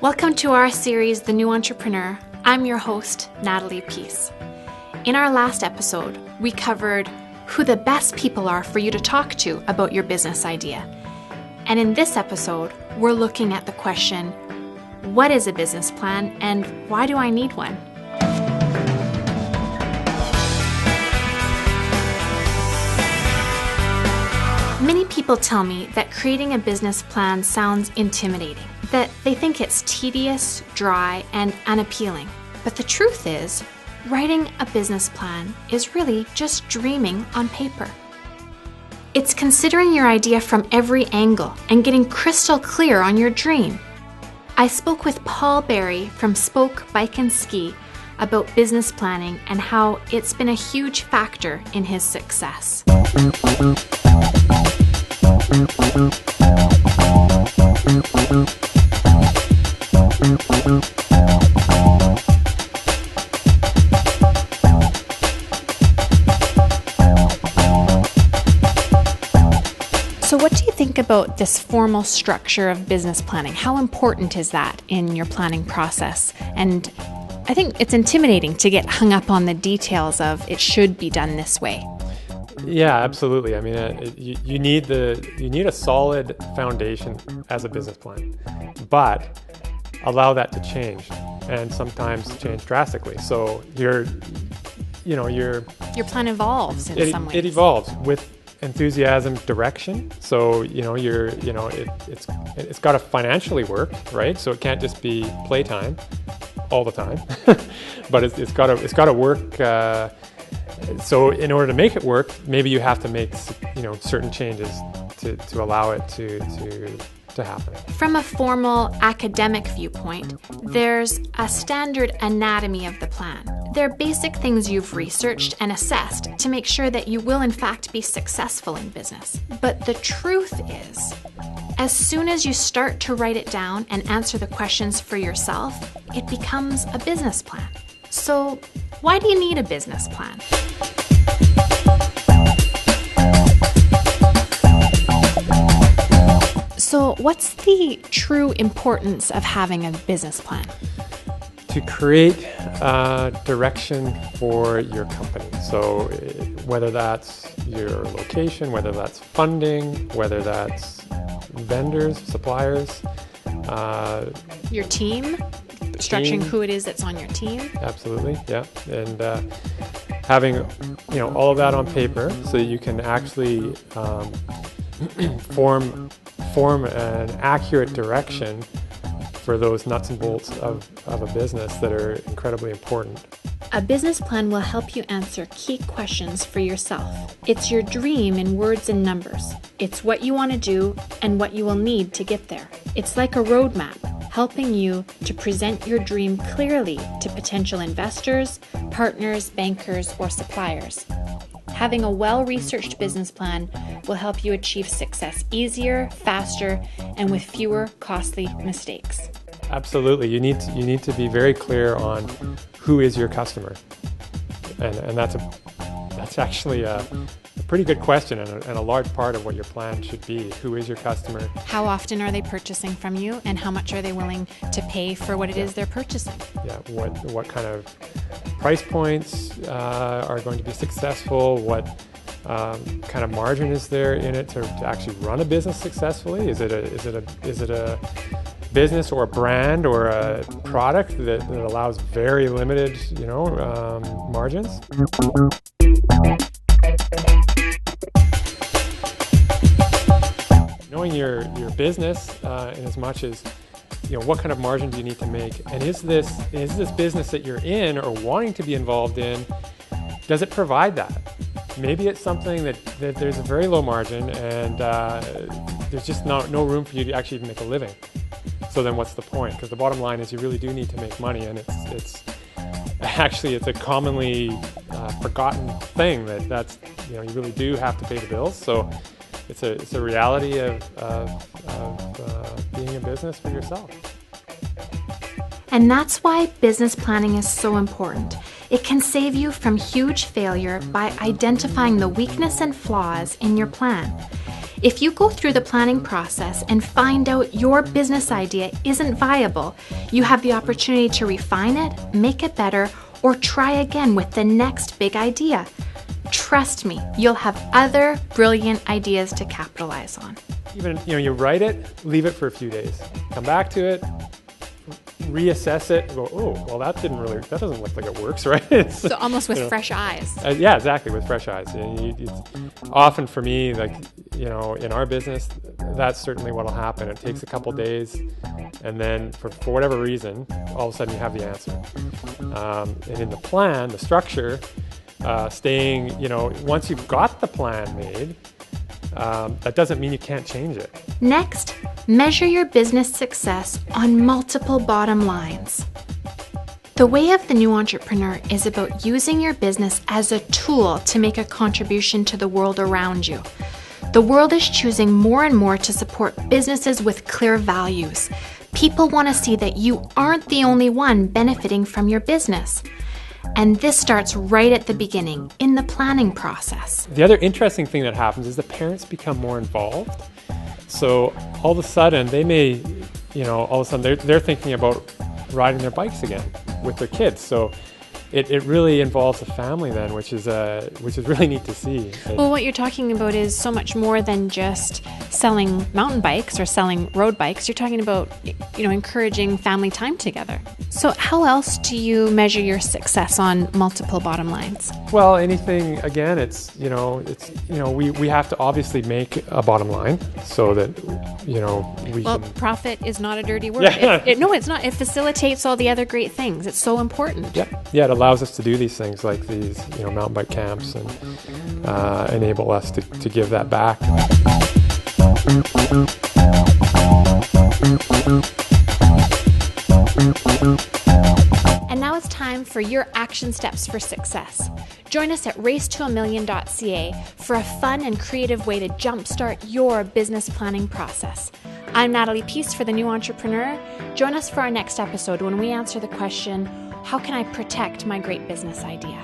Welcome to our series, The New Entrepreneur. I'm your host, Natalie Peace. In our last episode, we covered who the best people are for you to talk to about your business idea. And in this episode, we're looking at the question, what is a business plan and why do I need one? Many people tell me that creating a business plan sounds intimidating, that they think it's tedious, dry, and unappealing. But the truth is, writing a business plan is really just dreaming on paper. It's considering your idea from every angle and getting crystal clear on your dream. I spoke with Paul Berry from Spoke Bike and Ski about business planning and how it's been a huge factor in his success. So what do you think about this formal structure of business planning? How important is that in your planning process? And I think it's intimidating to get hung up on the details of it should be done this way. Yeah, absolutely. I mean, you need a solid foundation as a business plan, but allow that to change, and sometimes change drastically. So your plan evolves in some ways. It evolves with enthusiasm, direction. So it's got to financially work, right? So it can't just be playtime all the time, but it's got to work. So in order to make it work, maybe you have to make certain changes to allow it to happen. From a formal academic viewpoint, there's a standard anatomy of the plan. They're basic things you've researched and assessed to make sure that you will in fact be successful in business. But the truth is, as soon as you start to write it down and answer the questions for yourself, it becomes a business plan. So why do you need a business plan? So what's the true importance of having a business plan? To create direction for your company. So whether that's your location, whether that's funding, whether that's vendors, suppliers. Your team? Structuring who it is that's on your team. Absolutely, yeah, and having all of that on paper so that you can actually form an accurate direction for those nuts and bolts of a business that are incredibly important. A business plan will help you answer key questions for yourself. It's your dream in words and numbers. It's what you want to do and what you will need to get there. It's like a roadmap, helping you to present your dream clearly to potential investors, partners, bankers, or suppliers. Having a well-researched business plan will help you achieve success easier, faster, and with fewer costly mistakes. Absolutely. You need to be very clear on who is your customer. And that's actually a pretty good question and a large part of what your plan should be. Who is your customer? How often are they purchasing from you, and how much are they willing to pay for what it is they're purchasing? Yeah, what kind of price points are going to be successful? What kind of margin is there in it to actually run a business successfully? Is it a business or a brand or a product that allows very limited margins? Knowing your business in as much as what kind of margin do you need to make, and is this business that you're in or wanting to be involved in, does it provide that? Maybe it's something that there's a very low margin and there's just no room for you to actually even make a living. So then what's the point? Because the bottom line is you really do need to make money, and it's a commonly forgotten thing that's you really do have to pay the bills. So it's a reality of being a business for yourself. And that's why business planning is so important. It can save you from huge failure by identifying the weakness and flaws in your plan. If you go through the planning process and find out your business idea isn't viable, you have the opportunity to refine it, make it better, or try again with the next big idea. Trust me, you'll have other brilliant ideas to capitalize on. Even, you write it, leave it for a few days. Come back to it, reassess it, go, oh, well, that doesn't look like it works, right? So almost with fresh eyes. Yeah, exactly, with fresh eyes. Often for me, like, in our business, that's certainly what'll happen. It takes a couple days, and then for whatever reason, all of a sudden you have the answer. And in the plan, the structure, staying, once you've got the plan made, that doesn't mean you can't change it. Next, measure your business success on multiple bottom lines. The way of the new entrepreneur is about using your business as a tool to make a contribution to the world around you. The world is choosing more and more to support businesses with clear values. People want to see that you aren't the only one benefiting from your business. And this starts right at the beginning, in the planning process. The other interesting thing that happens is the parents become more involved. So all of a sudden, they may, they're thinking about riding their bikes again with their kids. So it really involves the family then, which is really neat to see. Well, what you're talking about is so much more than just selling mountain bikes or selling road bikes. You're talking about, encouraging family time together. So how else do you measure your success on multiple bottom lines? Well, anything, again, we have to obviously make a bottom line so that, we can... profit is not a dirty word. Yeah. No, it's not. It facilitates all the other great things. It's so important. Yeah, it allows us to do these things like these, mountain bike camps and enable us to give that back. And now it's time for your action steps for success. Join us at racetoamillion.ca for a fun and creative way to jumpstart your business planning process. I'm Natalie Peace for The New Entrepreneur. Join us for our next episode when we answer the question, how can I protect my great business idea?